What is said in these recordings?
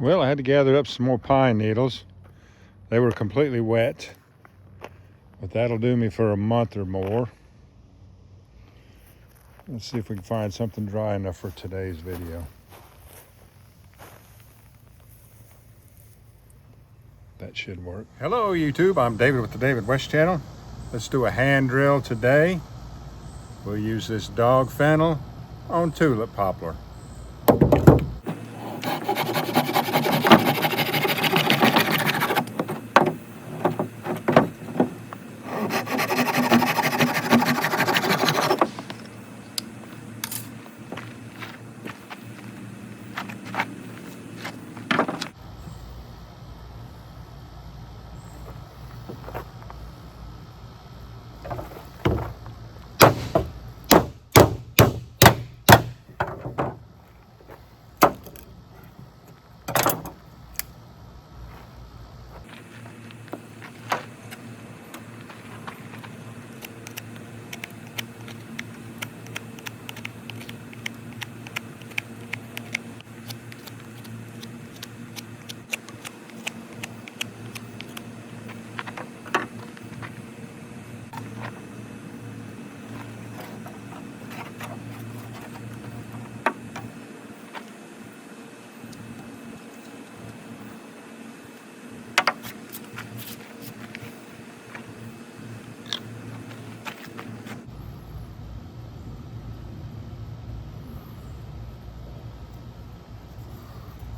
Well, I had to gather up some more pine needles. They were completely wet, but that'll do me for a month or more. Let's see if we can find something dry enough for today's video. That should work. Hello YouTube, I'm David with the David West channel. Let's do a hand drill today. We'll use this Dogfennel on Tulip Poplar.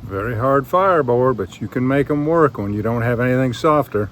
Very hard fireboard, but you can make them work when you don't have anything softer.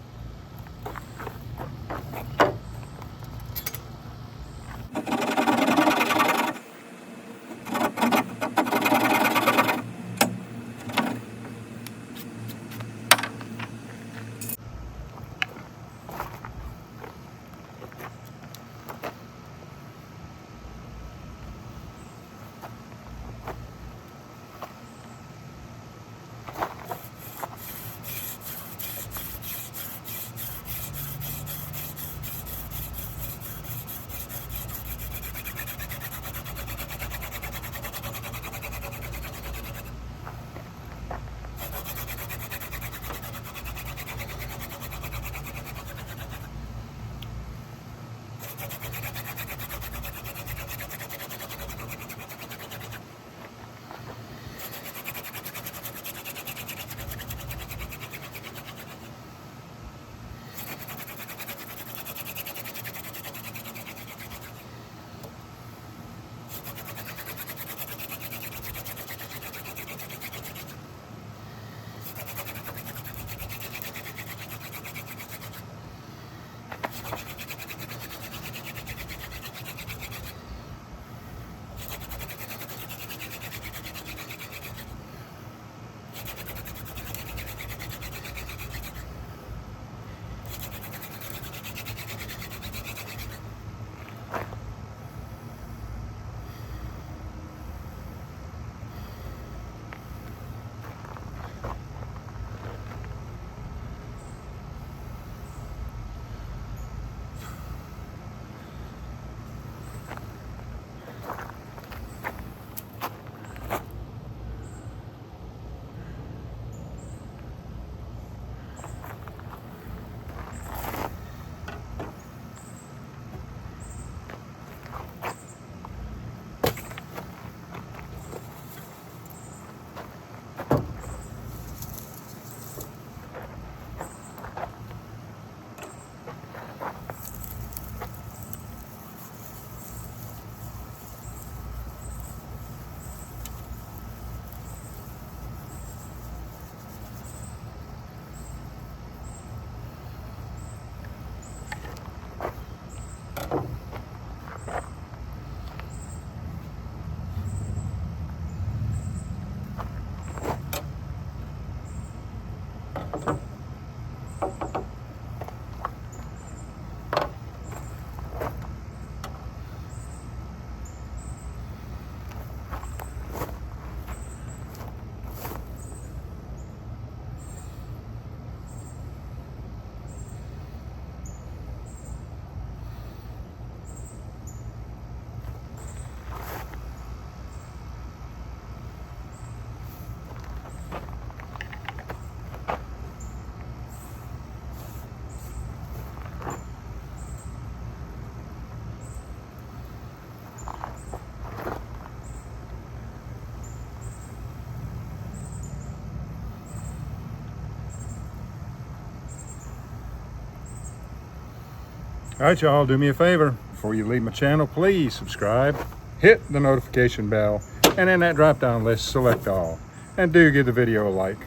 All right, y'all, do me a favor. Before you leave my channel, please subscribe, hit the notification bell, and in that drop-down list, select all. And do give the video a like.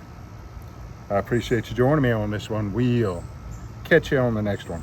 I appreciate you joining me on this one. We'll catch you on the next one.